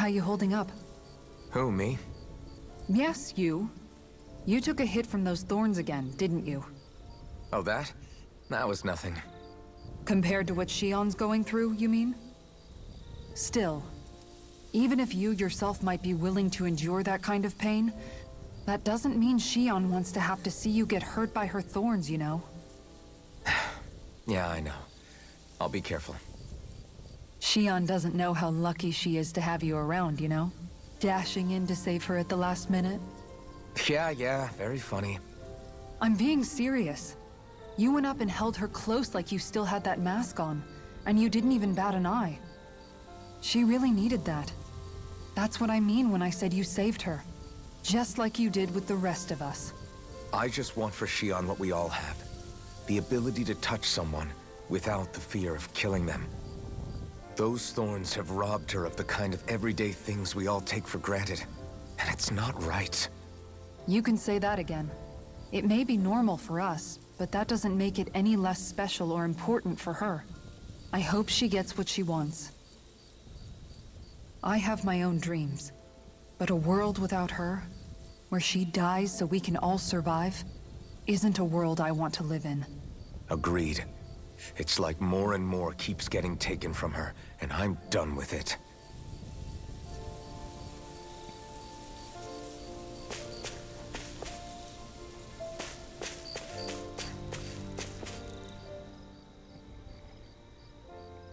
how you holding up? Who, me? Yes, you. You took a hit from those thorns again, didn't you? Oh, that? That was nothing. Compared to what Shion's going through, you mean? Still, even if you yourself might be willing to endure that kind of pain, that doesn't mean Shion wants to have to see you get hurt by her thorns, you know? Yeah, I know. I'll be careful. Shion doesn't know how lucky she is to have you around, you know? Dashing in to save her at the last minute. Yeah, very funny. I'm being serious. You went up and held her close like you still had that mask on, and you didn't even bat an eye. She really needed that. That's what I mean when I said you saved her. Just like you did with the rest of us. I just want for Shion what we all have. The ability to touch someone without the fear of killing them. Those thorns have robbed her of the kind of everyday things we all take for granted. And it's not right. You can say that again. It may be normal for us, but that doesn't make it any less special or important for her. I hope she gets what she wants. I have my own dreams, but a world without her, where she dies so we can all survive, isn't a world I want to live in. Agreed. It's like more and more keeps getting taken from her, and I'm done with it.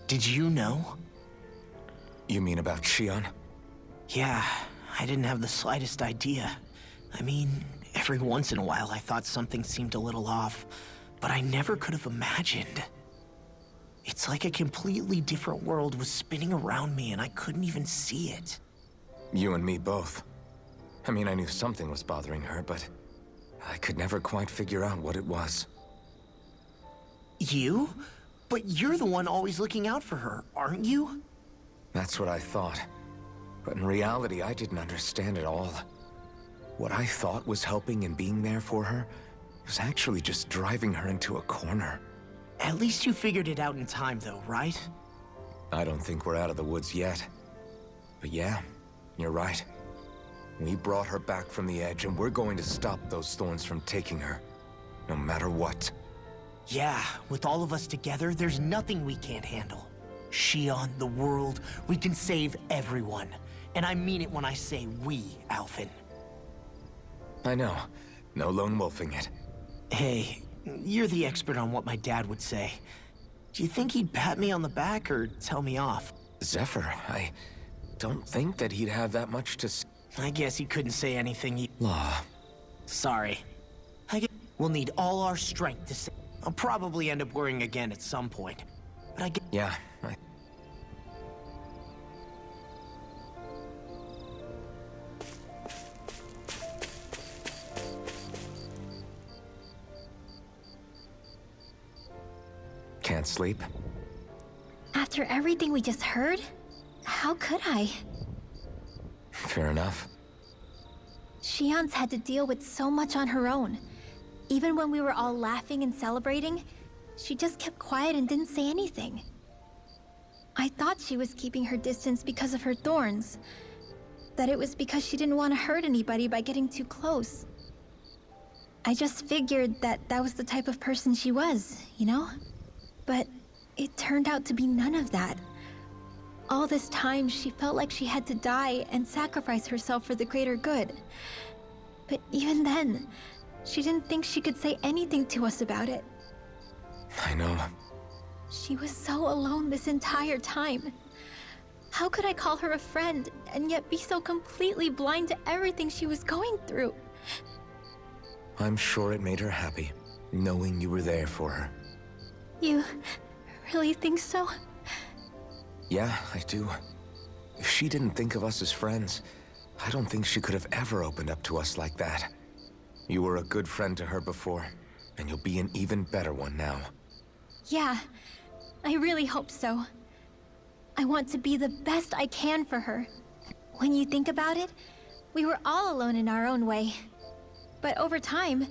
Did you know? You mean about Shion? Yeah, I didn't have the slightest idea. I mean, every once in a while I thought something seemed a little off, but I never could have imagined. It's like a completely different world was spinning around me and I couldn't even see it. You and me both. I mean, I knew something was bothering her, but I could never quite figure out what it was. You? But you're the one always looking out for her, aren't you? That's what I thought. But in reality, I didn't understand it all. What I thought was helping and being there for her was actually just driving her into a corner. At least you figured it out in time though, right? I don't think we're out of the woods yet. But yeah, you're right. We brought her back from the edge and we're going to stop those thorns from taking her. No matter what. Yeah, with all of us together, there's nothing we can't handle. Shion, the world, we can save everyone. And I mean it when I say we, Alphen. I know. No lone wolfing it. Hey, you're the expert on what my dad would say. Do you think he'd pat me on the back or tell me off? Zephyr, I don't think that he'd have that much to say. I guess he couldn't say anything. Law. Sorry. I guess we'll need all our strength to say. I'll probably end up worrying again at some point. But I guess... Yeah, Can't sleep? After everything we just heard, how could I? Fair enough. Shion's had to deal with so much on her own. Even when we were all laughing and celebrating, she just kept quiet and didn't say anything. I thought she was keeping her distance because of her thorns. That it was because she didn't want to hurt anybody by getting too close. I just figured that that was the type of person she was, you know? But it turned out to be none of that. All this time, she felt like she had to die and sacrifice herself for the greater good. But even then, she didn't think she could say anything to us about it. I know. She was so alone this entire time. How could I call her a friend and yet be so completely blind to everything she was going through? I'm sure it made her happy, knowing you were there for her. You really think so? Yeah, I do. If she didn't think of us as friends, I don't think she could have ever opened up to us like that. You were a good friend to her before, and you'll be an even better one now. Yeah, I really hope so. I want to be the best I can for her. When you think about it, we were all alone in our own way. But over time,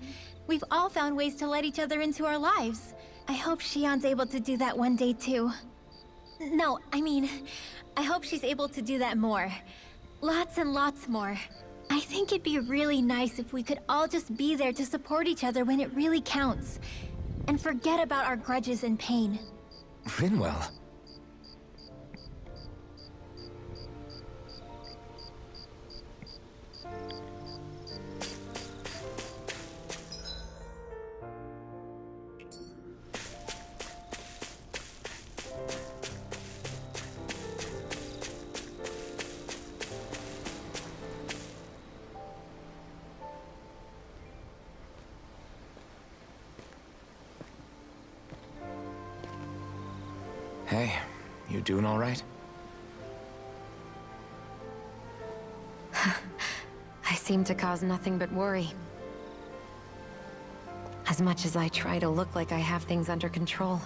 we've all found ways to let each other into our lives. I hope Shion's able to do that one day too. No, I mean, I hope she's able to do that more. Lots and lots more. I think it'd be really nice if we could all just be there to support each other when it really counts. And forget about our grudges and pain. Rinwell. Hey, you doing all right? I seem to cause nothing but worry. As much as I try to look like I have things under control,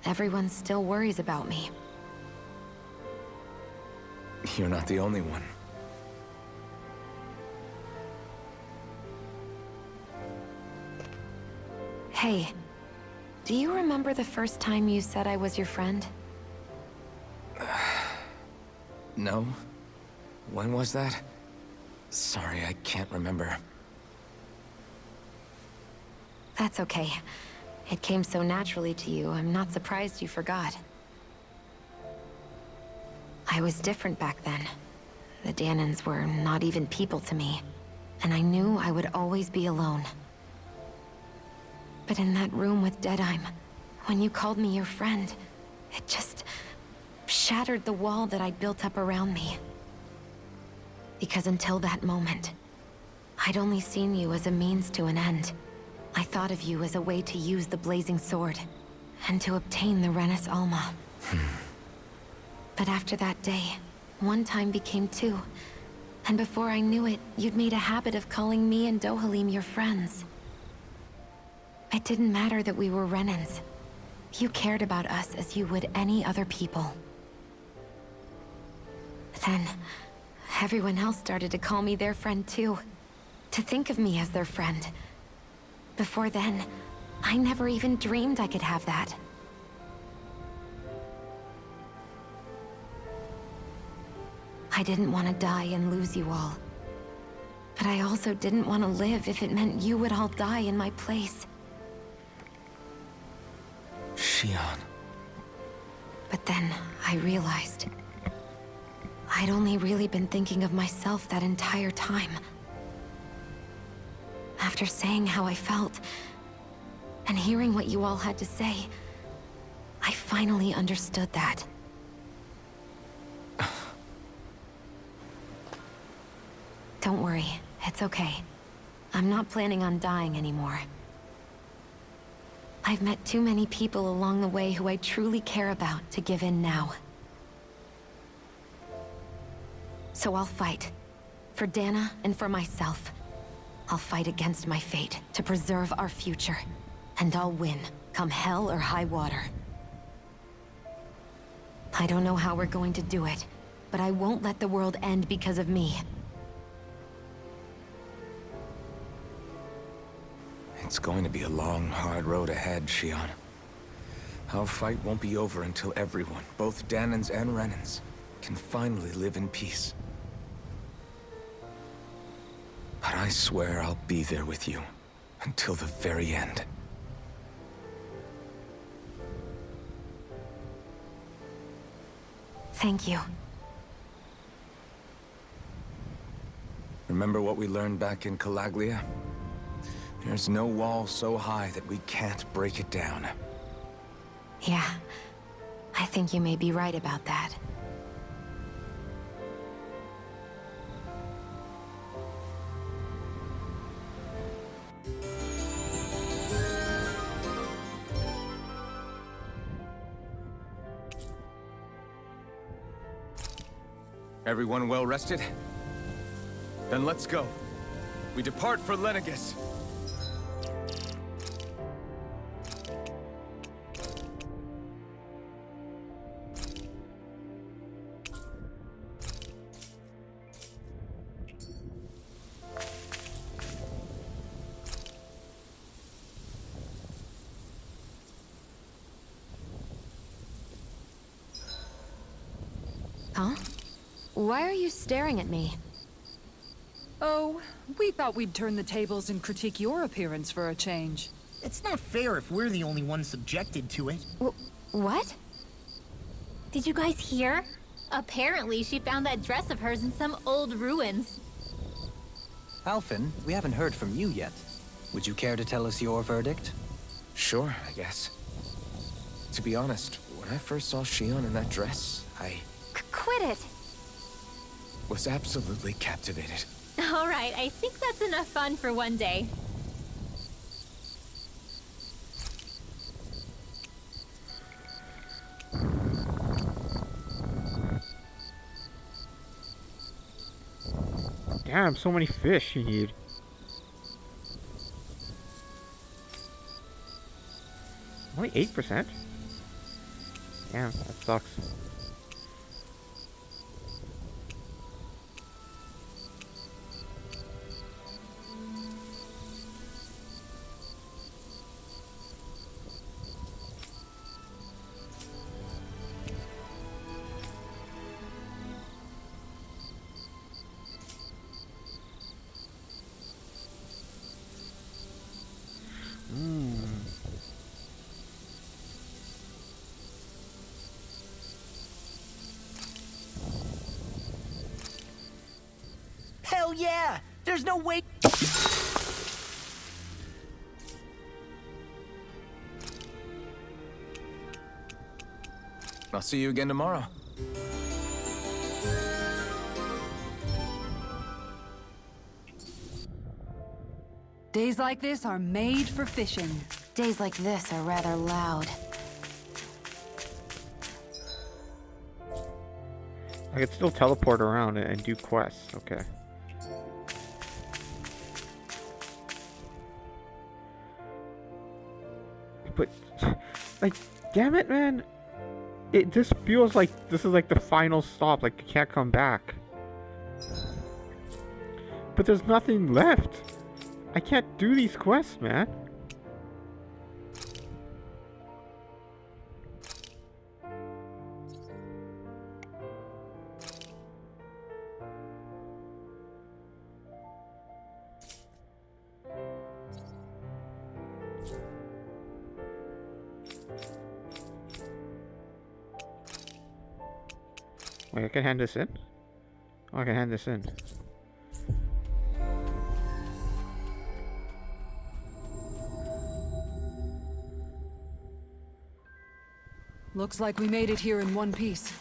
everyone still worries about me. You're not the only one. Hey, do you remember the first time you said I was your friend? No? When was that? Sorry, I can't remember. That's okay. It came so naturally to you, I'm not surprised you forgot. I was different back then. The Dahnans were not even people to me, and I knew I would always be alone. But in that room with Deadheim, when you called me your friend, it just shattered the wall that I'd built up around me. Because until that moment, I'd only seen you as a means to an end. I thought of you as a way to use the Blazing Sword, and to obtain the Renis Alma. But after that day, one time became two, and before I knew it, you'd made a habit of calling me and Dohalim your friends. It didn't matter that we were Renans. You cared about us as you would any other people. Then, everyone else started to call me their friend too. To think of me as their friend. Before then, I never even dreamed I could have that. I didn't want to die and lose you all. But I also didn't want to live if it meant you would all die in my place. Shionne. But then, I realized I'd only really been thinking of myself that entire time. After saying how I felt, and hearing what you all had to say, I finally understood that. Don't worry, it's okay. I'm not planning on dying anymore. I've met too many people along the way who I truly care about to give in now. So I'll fight. For Dana and for myself. I'll fight against my fate to preserve our future. And I'll win, come hell or high water. I don't know how we're going to do it, but I won't let the world end because of me. It's going to be a long, hard road ahead, Shionne. Our fight won't be over until everyone, both Dahnans and Renans, can finally live in peace. But I swear I'll be there with you, until the very end. Thank you. Remember what we learned back in Calaglia? There's no wall so high that we can't break it down. Yeah, I think you may be right about that. Everyone well rested? Then let's go. We depart for Lenegis. Huh? Why are you staring at me? Oh, we thought we'd turn the tables and critique your appearance for a change. It's not fair if we're the only ones subjected to it. What? Did you guys hear? Apparently, she found that dress of hers in some old ruins. Alphen, we haven't heard from you yet. Would you care to tell us your verdict? Sure, I guess. To be honest, when I first saw Shion in that dress, I Quit it! was absolutely captivated. All right, I think that's enough fun for one day. Damn, so many fish you need. Only 8%? Damn, that sucks. Hell yeah! There's no way. I'll see you again tomorrow. Days like this are made for fishing. Days like this are rather loud. I could still teleport around and do quests. Okay. But, like, damn it, man. It just feels like this is like the final stop. Like, you can't come back. But there's nothing left. I can't do these quests, man. Wait, I can hand this in? Oh, I can hand this in. Looks like we made it here in one piece.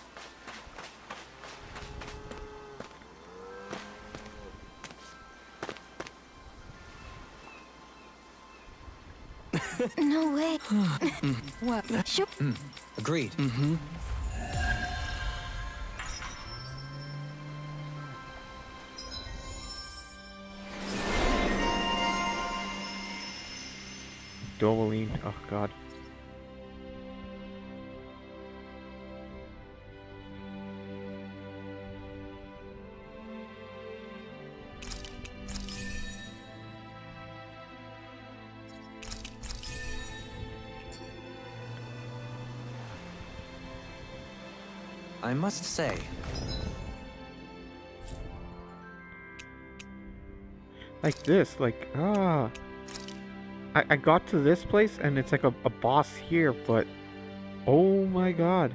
No way. What? Sure. Agreed. Dovaline. Oh, God. I must say, Like this, like, I got to this place and it's like a boss here, but oh my God.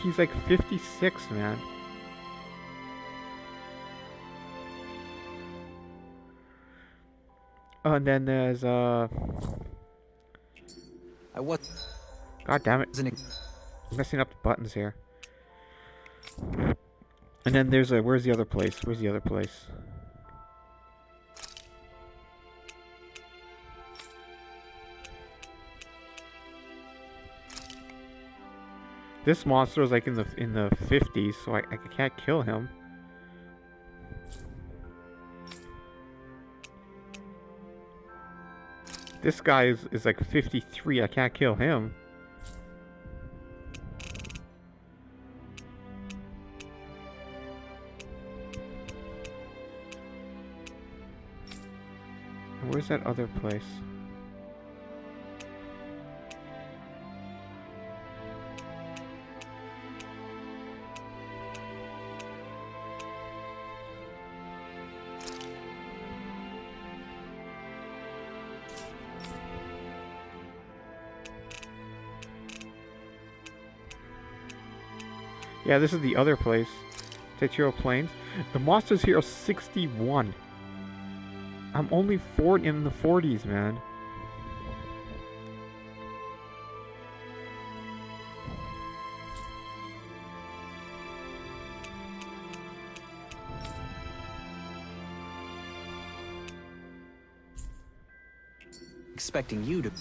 He's like 56, man. Oh, and then there's I God damn it. wasn't. I'm messing up the buttons here. And then there's a, where's the other place? Where's the other place? This monster is like in the 50s, so I can't kill him. This guy is like 53, I can't kill him. Where's that other place? Yeah, this is the other place. Tetsuo Plains. The monsters here are 61. I'm only in the 40s, man. Expecting you to...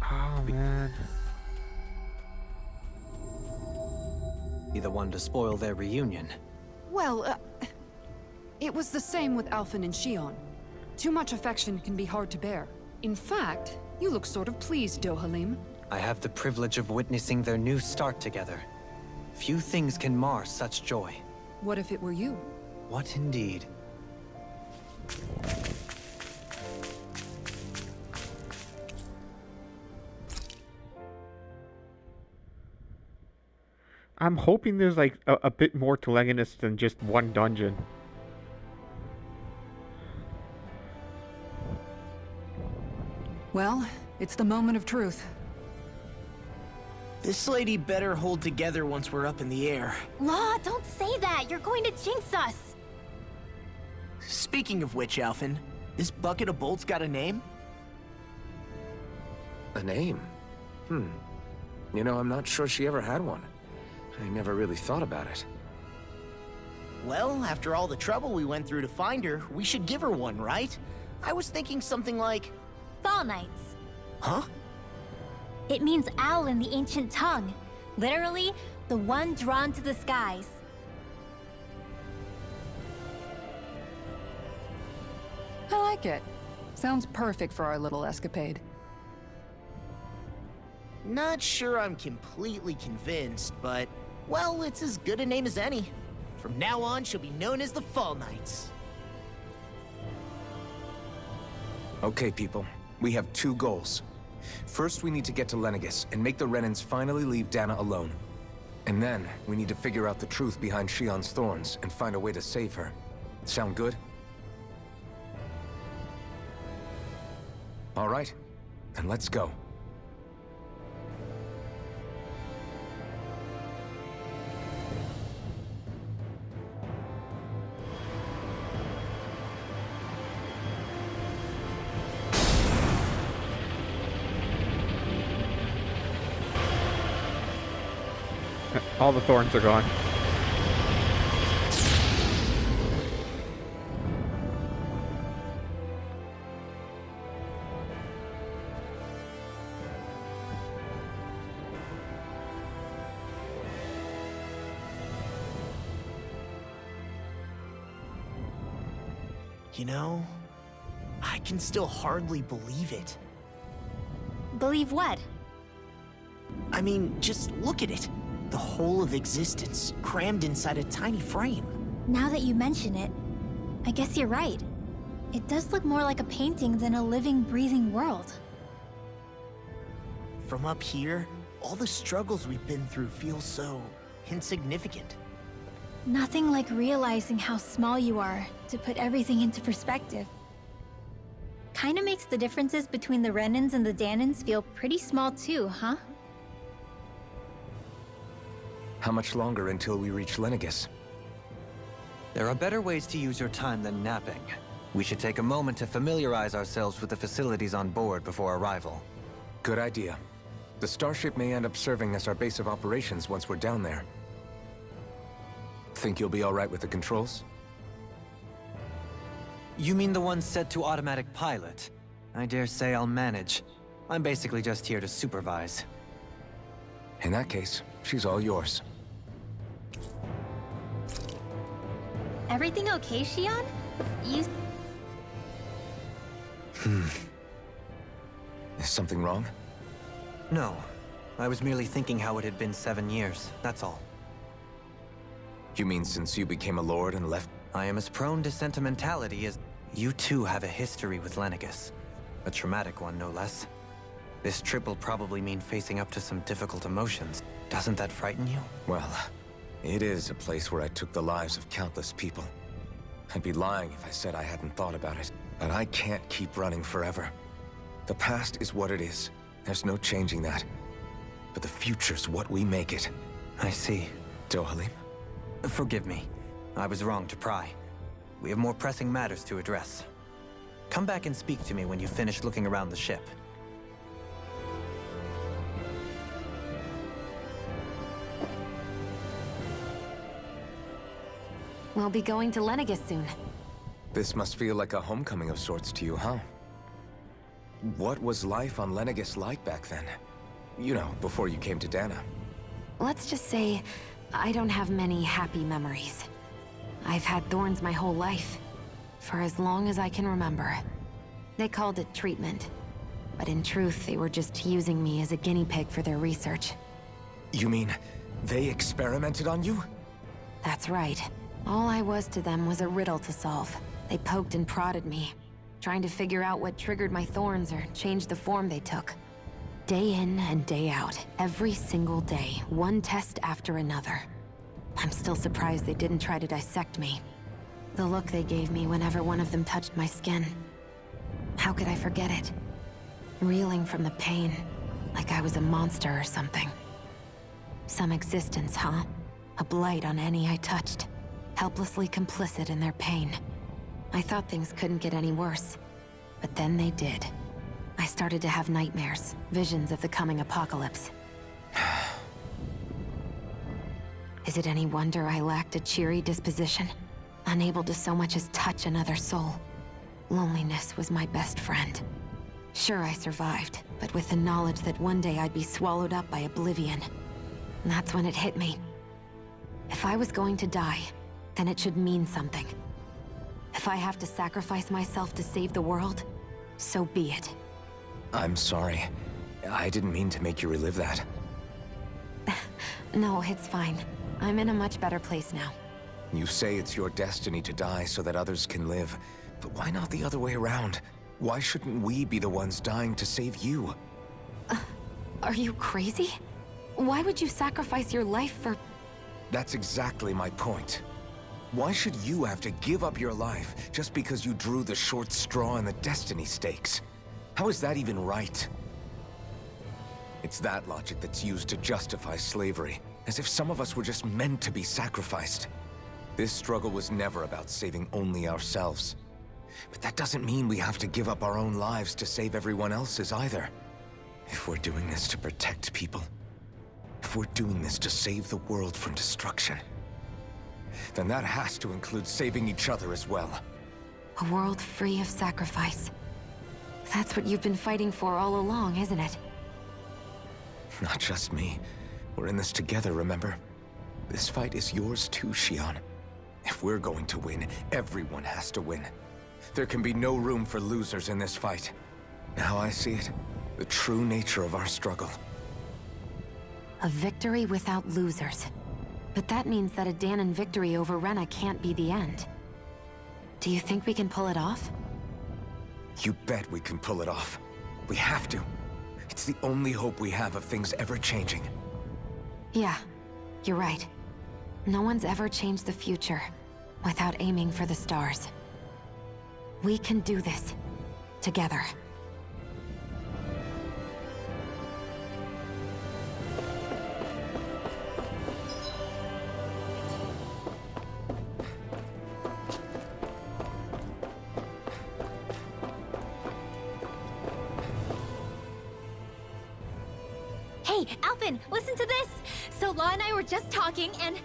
Oh, man. be the one to spoil their reunion. Well, it was the same with Alphen and Shion. Too much affection can be hard to bear. In fact, you look sort of pleased, Dohalim. I have the privilege of witnessing their new start together. Few things can mar such joy. What if it were you? What indeed? I'm hoping there's like a bit more to Legatus than just one dungeon. Well, it's the moment of truth. This lady better hold together once we're up in the air. Law, don't say that! You're going to jinx us! Speaking of which, Alphen, this bucket of bolts got a name? A name? You know, I'm not sure she ever had one. I never really thought about it. Well, after all the trouble we went through to find her, we should give her one, right? I was thinking something like... Fall Knights. Huh? It means owl in the ancient tongue. Literally, the one drawn to the skies. I like it. Sounds perfect for our little escapade. Not sure I'm completely convinced, but... well, it's as good a name as any. From now on, she'll be known as the Fall Knights. Okay, people. We have two goals. First, we need to get to Lenegis and make the Renans finally leave Dana alone. And then, we need to figure out the truth behind Shion's thorns and find a way to save her. Sound good? All right, then let's go. All the thorns are gone. You know, I can still hardly believe it. Believe what? I mean, just look at it. The whole of existence, crammed inside a tiny frame. Now that you mention it, I guess you're right. It does look more like a painting than a living, breathing world. From up here, all the struggles we've been through feel so insignificant. Nothing like realizing how small you are to put everything into perspective. Kinda makes the differences between the Renans and the Danans feel pretty small too, huh? How much longer until we reach Lenegis? There are better ways to use your time than napping. We should take a moment to familiarize ourselves with the facilities on board before arrival. Good idea. The starship may end up serving as our base of operations once we're down there. Think you'll be all right with the controls? You mean the one set to automatic pilot? I dare say I'll manage. I'm basically just here to supervise. In that case, she's all yours. Everything okay, Shion? You... Something wrong? No. I was merely thinking how it had been 7 years, that's all. You mean since you became a lord and left? I am as prone to sentimentality as... You too have a history with Lenegis. A traumatic one, no less. This trip will probably mean facing up to some difficult emotions. Doesn't that frighten you? Well, it is a place where I took the lives of countless people. I'd be lying if I said I hadn't thought about it. But I can't keep running forever. The past is what it is. There's no changing that. But the future's what we make it. I see. Dohalim? Forgive me. I was wrong to pry. We have more pressing matters to address. Come back and speak to me when you've finished looking around the ship. We'll be going to Lenegis soon. This must feel like a homecoming of sorts to you, huh? What was life on Lenegis like back then? You know, before you came to Dana. Let's just say, I don't have many happy memories. I've had thorns my whole life, for as long as I can remember. They called it treatment, but in truth, they were just using me as a guinea pig for their research. You mean, they experimented on you? That's right. All I was to them was a riddle to solve. They poked and prodded me, trying to figure out what triggered my thorns or changed the form they took. Day in and day out, every single day, one test after another. I'm still surprised they didn't try to dissect me. The look they gave me whenever one of them touched my skin. How could I forget it? Reeling from the pain, like I was a monster or something. Some existence, huh? A blight on any I touched. Helplessly complicit in their pain. I thought things couldn't get any worse, but then they did. I started to have nightmares, visions of the coming apocalypse. Is it any wonder I lacked a cheery disposition? Unable to so much as touch another soul. Loneliness was my best friend. Sure, I survived, but with the knowledge that one day I'd be swallowed up by oblivion. And that's when it hit me. If I was going to die, then it should mean something. If I have to sacrifice myself to save the world, so be it. I'm sorry. I didn't mean to make you relive that. No, it's fine. I'm in a much better place now. You say it's your destiny to die so that others can live. But why not the other way around? Why shouldn't we be the ones dying to save you? Are you crazy? Why would you sacrifice your life for... That's exactly my point. Why should you have to give up your life just because you drew the short straw in the destiny stakes? How is that even right? It's that logic that's used to justify slavery, as if some of us were just meant to be sacrificed. This struggle was never about saving only ourselves. But that doesn't mean we have to give up our own lives to save everyone else's either. If we're doing this to protect people, if we're doing this to save the world from destruction, then that has to include saving each other as well. A world free of sacrifice. That's what you've been fighting for all along, isn't it? Not just me. We're in this together, remember? This fight is yours too, Xion. If we're going to win, everyone has to win. There can be no room for losers in this fight. Now I see it. The true nature of our struggle. A victory without losers. But that means that a Dahnan victory over Rena can't be the end. Do you think we can pull it off? You bet we can pull it off. We have to. It's the only hope we have of things ever changing. Yeah, you're right. No one's ever changed the future without aiming for the stars. We can do this. Together. Hey, Alphen, listen to this! So Law and I were just talking and...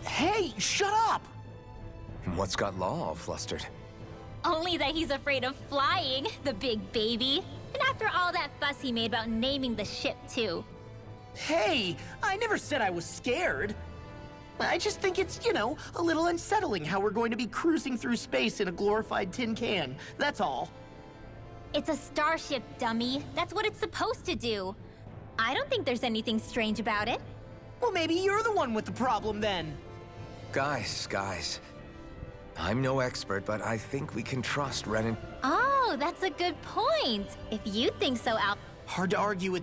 Hey, shut up! What's got Law all flustered? Only that he's afraid of flying, the big baby. And after all that fuss he made about naming the ship, too. Hey, I never said I was scared. I just think it's, you know, a little unsettling how we're going to be cruising through space in a glorified tin can. That's all. It's a starship, dummy. That's what it's supposed to do. I don't think there's anything strange about it. Well, maybe you're the one with the problem then. Guys. I'm no expert, but I think we can trust Ren and... Oh, that's a good point. If you think so, Al. Hard to argue with...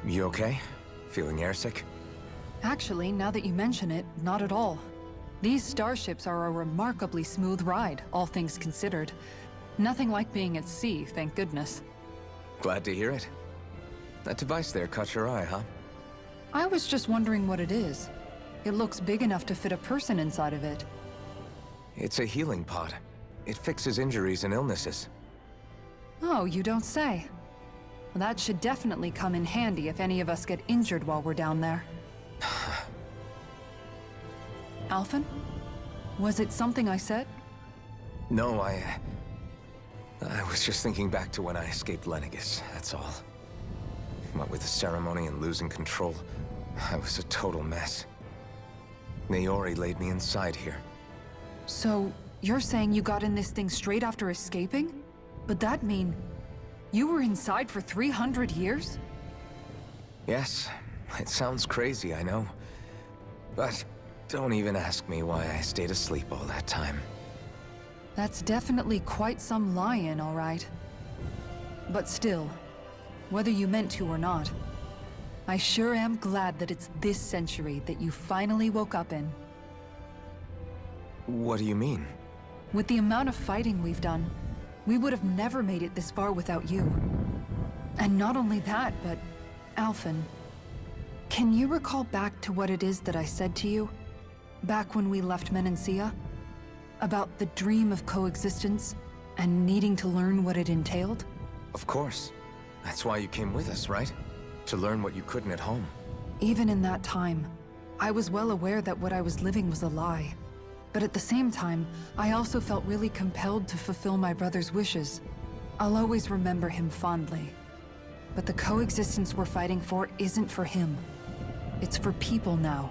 You okay? Feeling airsick? Actually, now that you mention it, not at all. These starships are a remarkably smooth ride, all things considered. Nothing like being at sea, thank goodness. Glad to hear it. That device there caught your eye, huh? I was just wondering what it is. It looks big enough to fit a person inside of it. It's a healing pod. It fixes injuries and illnesses. Oh, you don't say. Well, that should definitely come in handy if any of us get injured while we're down there. Alphen? Was it something I said? No, I was just thinking back to when I escaped Lenegis, that's all. What with the ceremony and losing control, I was a total mess. Naori laid me inside here. So, you're saying you got in this thing straight after escaping? But that mean... you were inside for 300 years? Yes, it sounds crazy, I know. But don't even ask me why I stayed asleep all that time. That's definitely quite some lie-in, all right. But still, whether you meant to or not, I sure am glad that it's this century that you finally woke up in. What do you mean? With the amount of fighting we've done, we would have never made it this far without you. And not only that, but... Alphen, can you recall back to what it is that I said to you? Back when we left Menancia? About the dream of coexistence, and needing to learn what it entailed? Of course. That's why you came with us, right? To learn what you couldn't at home. Even in that time, I was well aware that what I was living was a lie. But at the same time, I also felt really compelled to fulfill my brother's wishes. I'll always remember him fondly. But the coexistence we're fighting for isn't for him. It's for people now.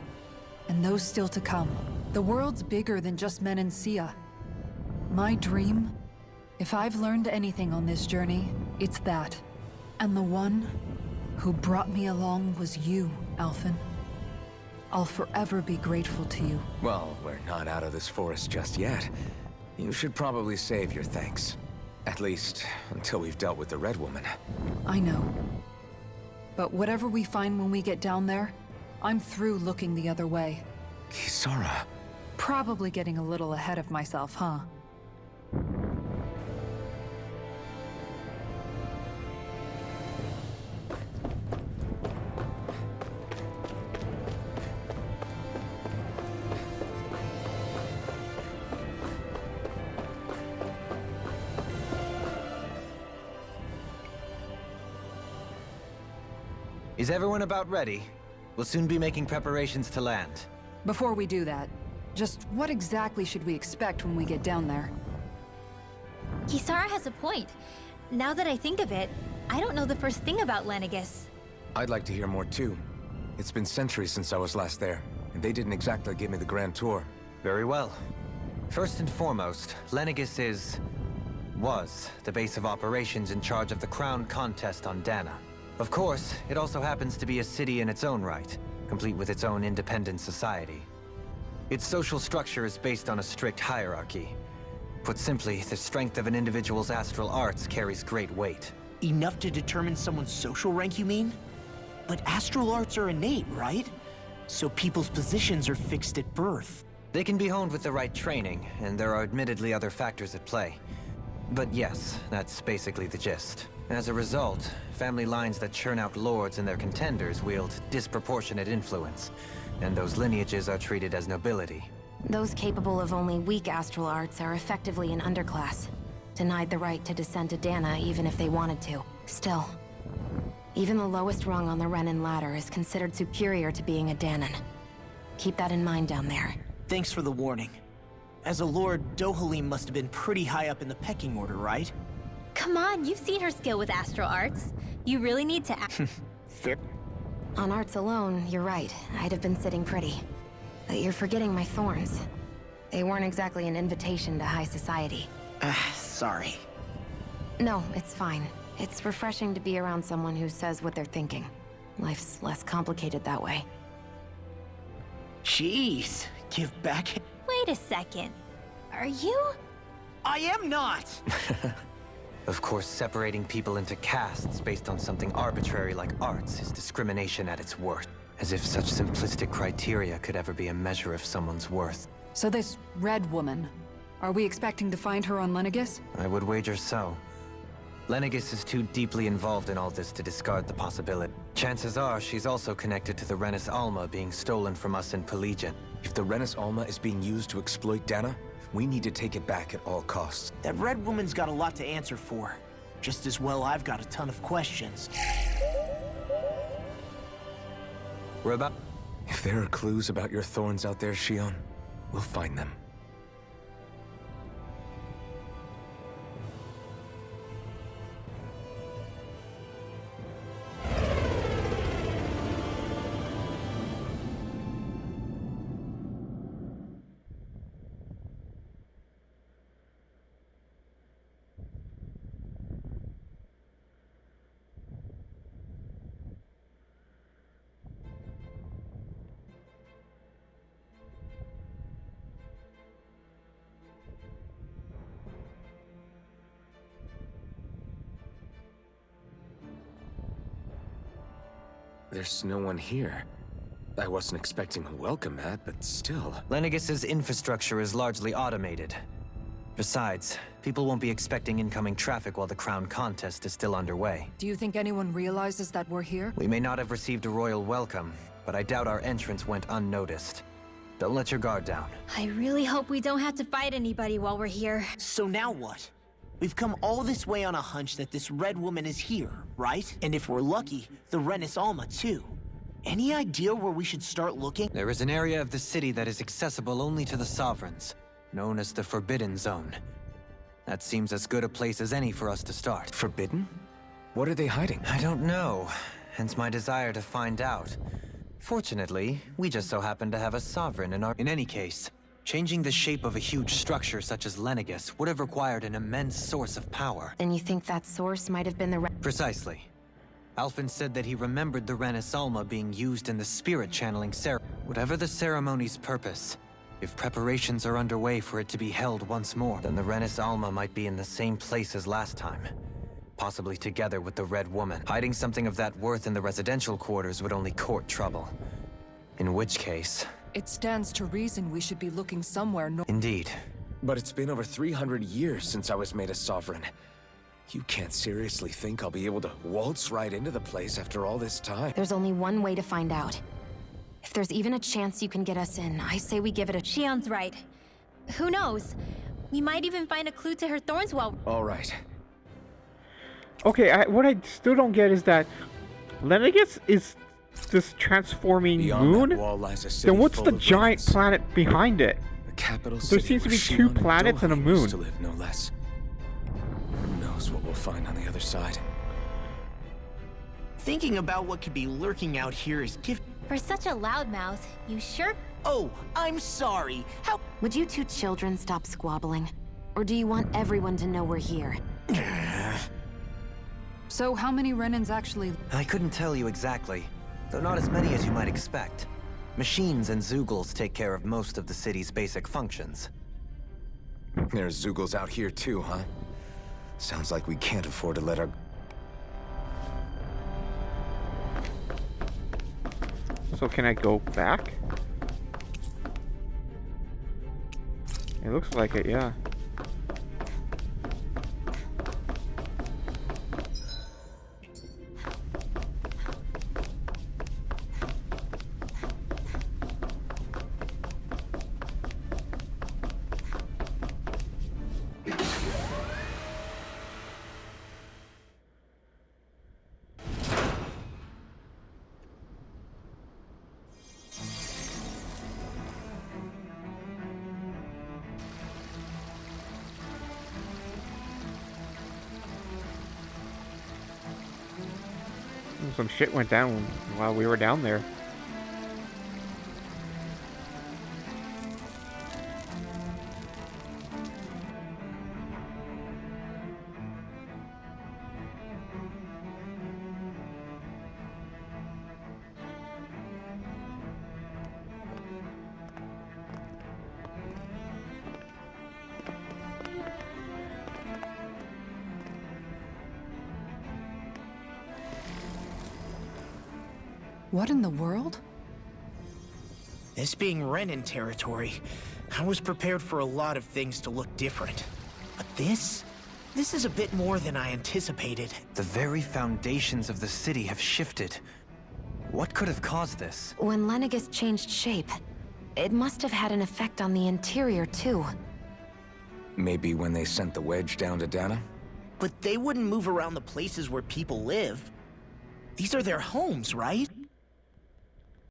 And those still to come. The world's bigger than just Menancia. My dream, if I've learned anything on this journey, it's that. And the one who brought me along was you, Alphen. I'll forever be grateful to you. Well, we're not out of this forest just yet. You should probably save your thanks. At least, until we've dealt with the Red Woman. I know. But whatever we find when we get down there, I'm through looking the other way. Kisara. Probably getting a little ahead of myself, huh? Is everyone about ready? We'll soon be making preparations to land. Before we do that, just what exactly should we expect when we get down there? Kisara has a point. Now that I think of it, I don't know the first thing about Lenegis. I'd like to hear more too. It's been centuries since I was last there, and they didn't exactly give me the grand tour. Very well. First and foremost, Lenegis was the base of operations in charge of the crown contest on Dana. Of course, it also happens to be a city in its own right, complete with its own independent society. Its social structure is based on a strict hierarchy. Put simply, the strength of an individual's astral arts carries great weight. Enough to determine someone's social rank, you mean? But astral arts are innate, right? So people's positions are fixed at birth. They can be honed with the right training, and there are admittedly other factors at play. But yes, that's basically the gist. As a result, family lines that churn out lords and their contenders wield disproportionate influence, and those lineages are treated as nobility. Those capable of only weak astral arts are effectively an underclass, denied the right to descend to Dana even if they wanted to. Still, Even the lowest rung on the Renan ladder is considered superior to being a Dahnan. Keep that in mind down there. Thanks for the warning. As a lord, Dohalim must have been pretty high up in the pecking order, right? Come on, you've seen her skill with astral arts. You really need to act. Fair. On arts alone, you're right. I'd have been sitting pretty. But you're forgetting my thorns. They weren't exactly an invitation to high society. Sorry. No, it's fine. It's refreshing to be around someone who says what they're thinking. Life's less complicated that way. Jeez, give back. Wait a second. Are you? I am not! Of course, separating people into castes based on something arbitrary like arts is discrimination at its worst. As if such simplistic criteria could ever be a measure of someone's worth. So this red woman, are we expecting to find her on Lenegis? I would wager so. Lenegis is too deeply involved in all this to discard the possibility. Chances are she's also connected to the Renis Alma being stolen from us in Pelegion. If the Renis Alma is being used to exploit Dana, we need to take it back at all costs. That red woman's got a lot to answer for. Just as well I've got a ton of questions. We're about... If there are clues about your thorns out there, Shion, we'll find them. There's no one here. I wasn't expecting a welcome mat, but still. Lenegis's infrastructure is largely automated. Besides, people won't be expecting incoming traffic while the crown contest is still underway. Do you think anyone realizes that we're here? We may not have received a royal welcome, but I doubt our entrance went unnoticed. Don't let your guard down. I really hope we don't have to fight anybody while we're here. So now what? We've come all this way on a hunch that this red woman is here, right? And if we're lucky, the Renis Alma too. Any idea where we should start looking? There is an area of the city that is accessible only to the Sovereigns, known as the Forbidden Zone. That seems as good a place as any for us to start. Forbidden? What are they hiding? I don't know, hence my desire to find out. Fortunately, we just so happen to have a Sovereign in our... In any case, changing the shape of a huge structure such as Lenegis would have required an immense source of power. And you think that source might have been the Precisely. Alphen said that he remembered the Renis Alma being used in the spirit channeling ceremony. Whatever the ceremony's purpose, if preparations are underway for it to be held once more, then the Renis Alma might be in the same place as last time. Possibly together with the Red Woman. Hiding something of that worth in the residential quarters would only court trouble. In which case... It stands to reason we should be looking somewhere Indeed. But it's been over 300 years since I was made a sovereign. You can't seriously think I'll be able to waltz right into the place after all this time. There's only one way to find out. If there's even a chance you can get us in, I say we give it a... Shion's right. Who knows? We might even find a clue to her thorns while... All right. Okay, what I still don't get is that Lenegis is this transforming Beyond moon? that wall lies a city Then what's full the of giant ruins. planet behind it? The capital There city seems to where be two Shion and planets and a Dohalim moon. used to live, no less. Who knows what we'll find on the other side? Thinking about what could be lurking out here is gift. For such a loudmouth, you sure... Oh, I'm sorry. How... Would you two children stop squabbling? Or do you want everyone to know we're here? So how many Renans actually... I couldn't tell you exactly, though not as many as you might expect. Machines and Zeugles take care of most of the city's basic functions. There's Zeugles out here too, huh? Sounds like we can't afford to let our... So can I go back? It looks like it, yeah. some shit went down while we were down there. What in the world? This being Renan territory, I was prepared for a lot of things to look different. But this is a bit more than I anticipated. The very foundations of the city have shifted. What could have caused this? When Lenegis changed shape, it must have had an effect on the interior, too. Maybe when they sent the wedge down to Dana? But they wouldn't move around the places where people live. These are their homes, right?